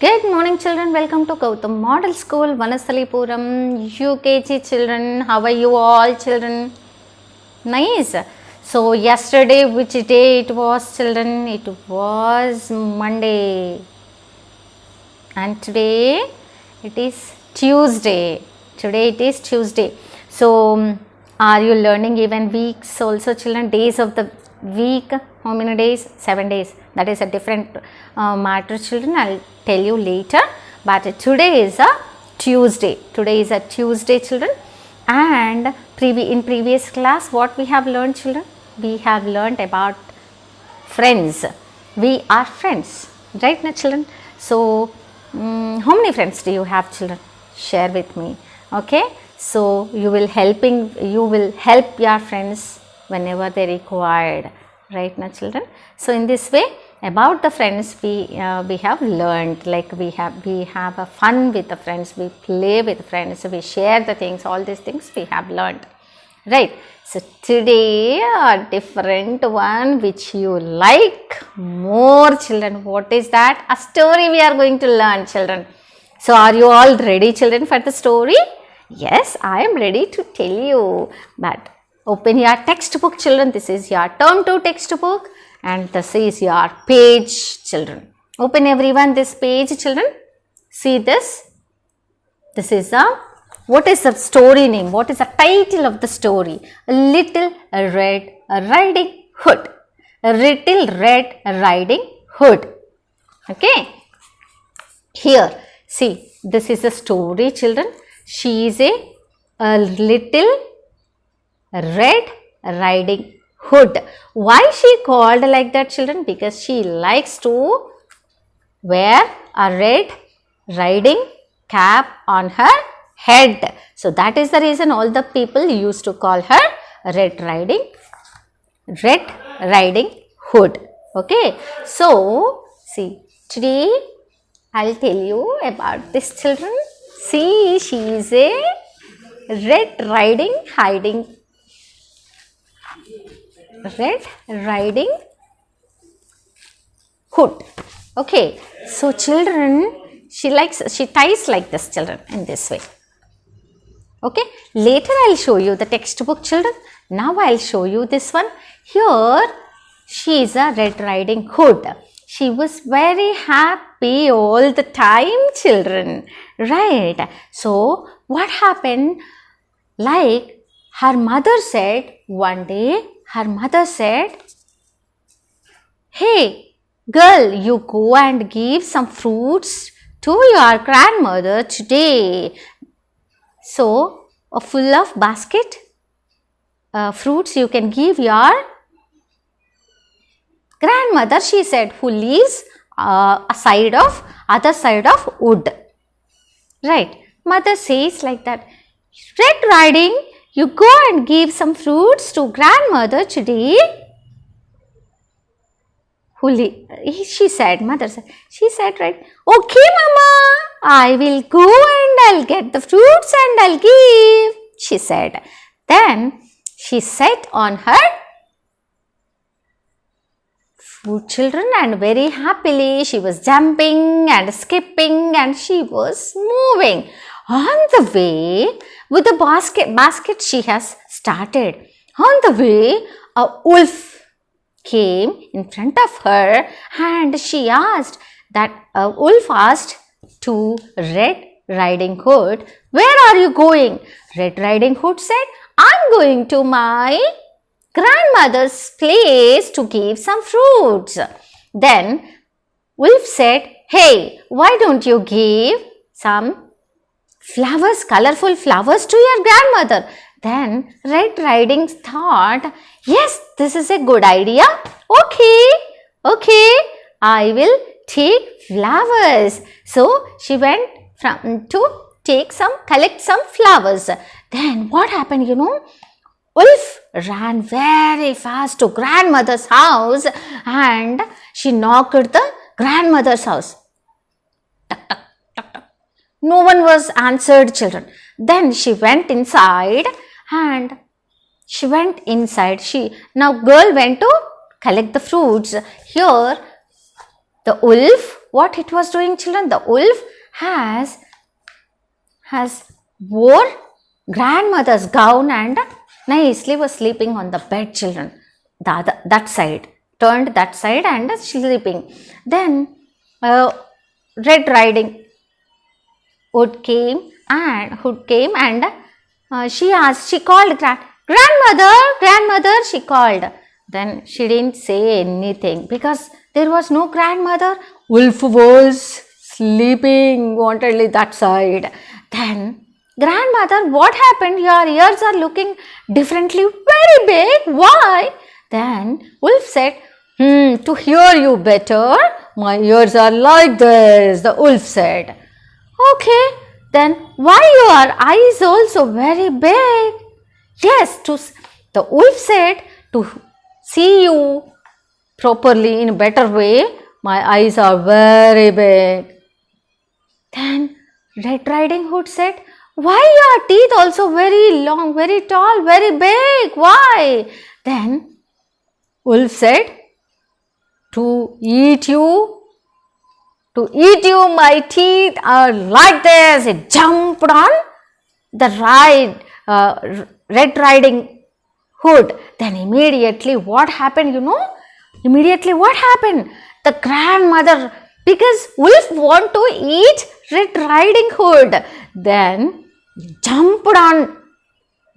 Good morning children, welcome to Gautam Model School, Vanasalipuram, UKG children. How are you all children? Nice. So yesterday which day it was children? It was Monday. And today it is Tuesday. Today it is Tuesday. So are you learning even weeks also children? Days of the week? How many days? 7 days. That is a different matter children. I'll tell you later. But today is a Tuesday. Today is a Tuesday children. And in previous class what we have learned children? We have learned about friends. We are friends. Right now children? So how many friends do you have children? Share with me. Okay. So you will help your friends whenever they required. Right now children. So in this way about the friends we have learned, like we have a fun with the friends, we play with friends, we share the things, all these things we have learned, right? So today a different one which you like more children. What is that? A story we are going to learn children. So are you all ready children for the story? Yes, I am ready to tell you. But open your textbook children. This is your term 2 textbook and this is your page children. Open everyone this page children. See this. This is what is the story name? What is the title of the story? Little Red Riding Hood. Little Red Riding Hood. Okay. Here, see, this is a story children. She is a little Red Riding Hood. Why she called like that children? Because she likes to wear a red riding cap on her head. So that is the reason all the people used to call her Red Riding Hood. Okay. So see, today I'll tell you about this children. See, she is a Red Riding Hood. Okay. So children, she ties like this children in this way. Okay. Later I'll show you the textbook children. Now I'll show you this one. Here she is a Red Riding Hood. She was very happy all the time children. Right. So what happened? Like her mother said one day, her mother said, "Hey girl, you go and give some fruits to your grandmother today." So full of basket fruits you can give your grandmother, she said, who lives other side of wood. Right. Mother says like that, "Red Riding, you go and give some fruits to grandmother today." She said, mother said, she said, right, "Okay mama, I will go and I'll get the fruits and I'll give," she said. Then she sat on her foot children and very happily she was jumping and skipping and she was moving. On the way with the basket she has started. On the way a wolf came in front of her and she asked that wolf asked to Red Riding Hood, "Where are you going?" Red Riding Hood said, "I'm going to my grandmother's place to give some fruits." Then wolf said, "Hey, why don't you give some flowers, colorful flowers to your grandmother?" Then Red Riding thought, "Yes, this is a good idea. Okay, I will take flowers." So she went to collect some flowers. Then what happened, Wolf ran very fast to grandmother's house and she knocked at the grandmother's house. Tuck, tuck, tuck, tuck. No one was answered children. Then she went inside and now girl went to collect the fruits. Here the wolf what it was doing, children? The wolf has wore grandmother's gown and nicely was sleeping on the bed, children. That side, turned that side and sleeping. Then Red Riding Hood came and she called grandmother, she called. Then she didn't say anything because there was no grandmother. Wolf was sleeping wantedly that side. Then, grandmother, what happened? Your ears are looking differently, very big. Why? Then wolf said, to hear you better, my ears are like this, the wolf said. Okay, then why your eyes also very big? Yes, the wolf said, to see you properly in a better way, my eyes are very big. Then Red Riding Hood said, why your teeth also very long, very tall, very big? Why? Then wolf said, to eat you, my teeth are like this. It jumped on the Red Riding Hood. Then immediately what happened, Immediately what happened? The grandmother, because wolf want to eat Red Riding Hood, then jumped on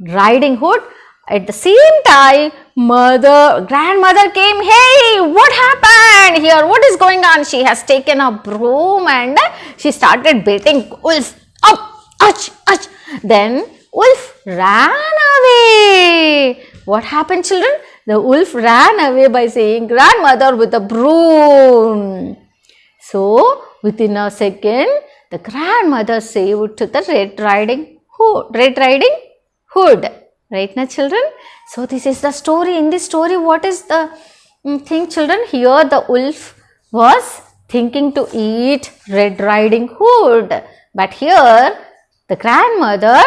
Riding Hood. At the same time, grandmother came. Hey, what happened here? What is going on? She has taken a broom and she started beating wolf up. Ach, ach. Then wolf ran away. What happened, children? The wolf ran away by saying, grandmother with a broom. So, within a second, the grandmother saved to the Red Riding Hood. Right now, children? So, this is the story. In this story, what is the thing, children? Here, the wolf was thinking to eat Red Riding Hood. But here, the grandmother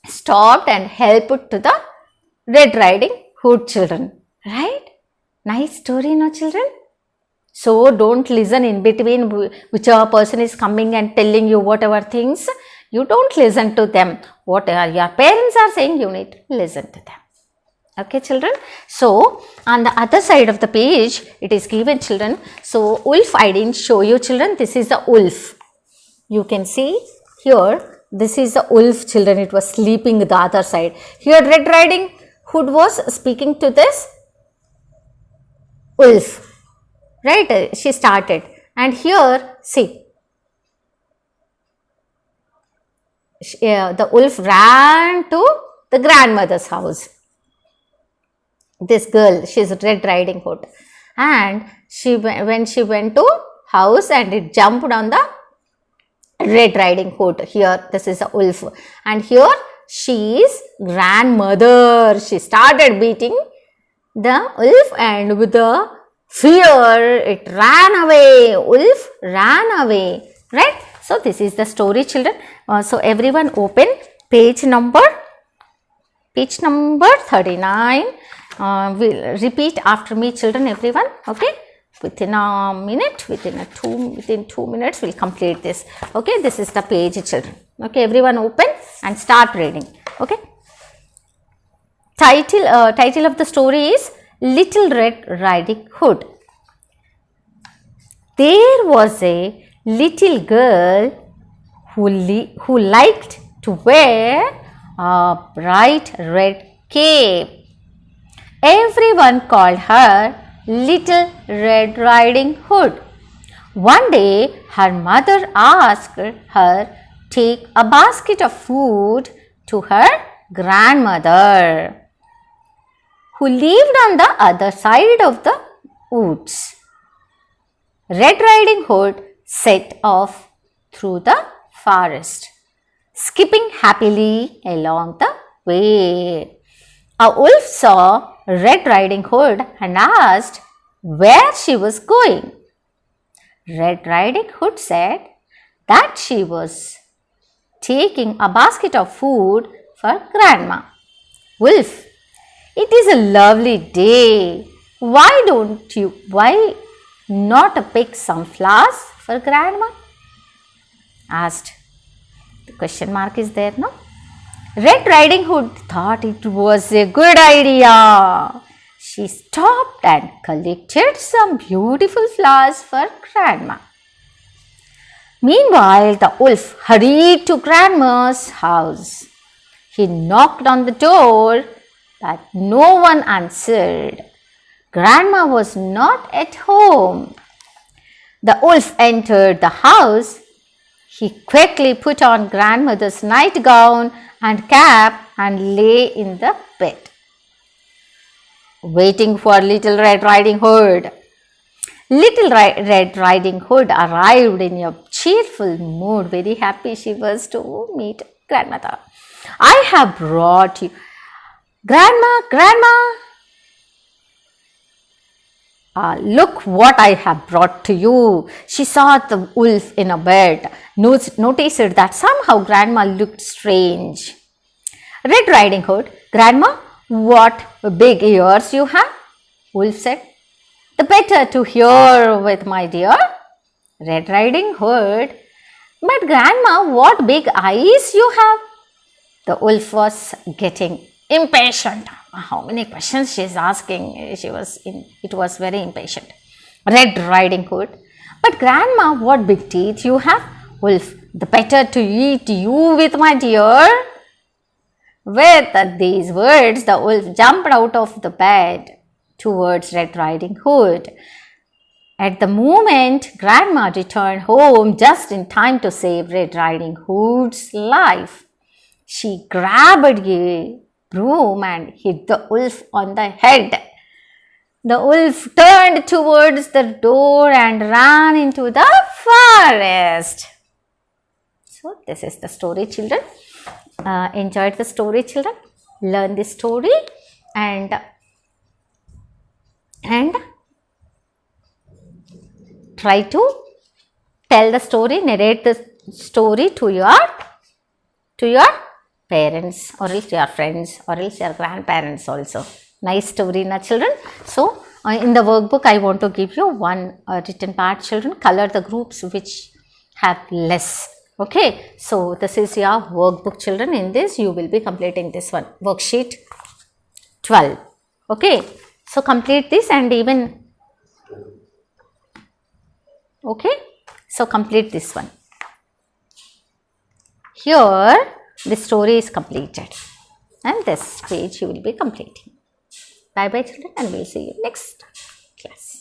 stopped and helped to the Red Riding Hood, children. Right? Nice story, no, children? So, don't listen in between whichever person is coming and telling you whatever things. You don't listen to them. Whatever your parents are saying, you need to listen to them. Okay, children? So, on the other side of the page, it is given, children. So, wolf, I didn't show you, children. This is the wolf. You can see here, this is the wolf, children. It was sleeping the other side. Here, Red Riding Hood was speaking to this wolf. Right? She started. And here, see. The wolf ran to the grandmother's house. This girl, she is Red Riding Hood. And when she went to house and it jumped on the Red Riding Hood. Here, this is a wolf. And here, she is grandmother. She started beating the wolf and with the fear, it ran away. Wolf ran away. Right? So, this is the story, children. So, everyone open page number 39. Will repeat after me, children, everyone. Okay. Within a minute, within 2 minutes, we'll complete this. Okay. This is the page, children. Okay. Everyone open and start reading. Okay. Title of the story is Little Red Riding Hood. There was a little girl who liked to wear a bright red cape. Everyone called her Little Red Riding Hood. One day, her mother asked her take a basket of food to her grandmother, who lived on the other side of the woods. Red Riding Hood set off through the forest, skipping happily along the way. A wolf saw Red Riding Hood and asked where she was going. Red Riding Hood said that she was taking a basket of food for grandma. Wolf, it is a lovely day. Why not pick some flowers for grandma? Asked. The question mark is there, no? Red Riding Hood thought it was a good idea. She stopped and collected some beautiful flowers for grandma. Meanwhile, the wolf hurried to grandma's house. He knocked on the door, but no one answered. Grandma was not at home. The wolf entered the house. He quickly put on grandmother's nightgown and cap and lay in the bed, waiting for Little Red Riding Hood. Little Red Riding Hood arrived in a cheerful mood. Very happy she was to meet grandmother. I have brought you. Grandma, look what I have brought to you. She saw the wolf in a bed, noticed that somehow grandma looked strange. Red Riding Hood, Grandma, what big ears you have? Wolf said. The better to hear with, my dear. Red Riding Hood, but Grandma, what big eyes you have? The wolf was getting impatient. How many questions she is asking? It was very impatient. Red Riding Hood, but Grandma, what big teeth you have? Wolf, the better to eat you with, my dear. With these words, the wolf jumped out of the bed towards Red Riding Hood. At the moment, Grandma returned home just in time to save Red Riding Hood's life. She grabbed a broom and hit the wolf on the head. The wolf turned towards the door and ran into the forest. So, this is the story, children. Enjoyed the story, children? Learn this story and try to tell the story, narrate the story to your parents or else your friends or else your grandparents also. Nice story, na children? So, in the workbook, I want to give you one written part, children. Color the groups which have less. Okay, so this is your workbook, children. In this, you will be completing this one, worksheet 12. Okay, so complete this and even, okay, so complete this one. Here, the story is completed and this page you will be completing. Bye bye, children, and we will see you next class.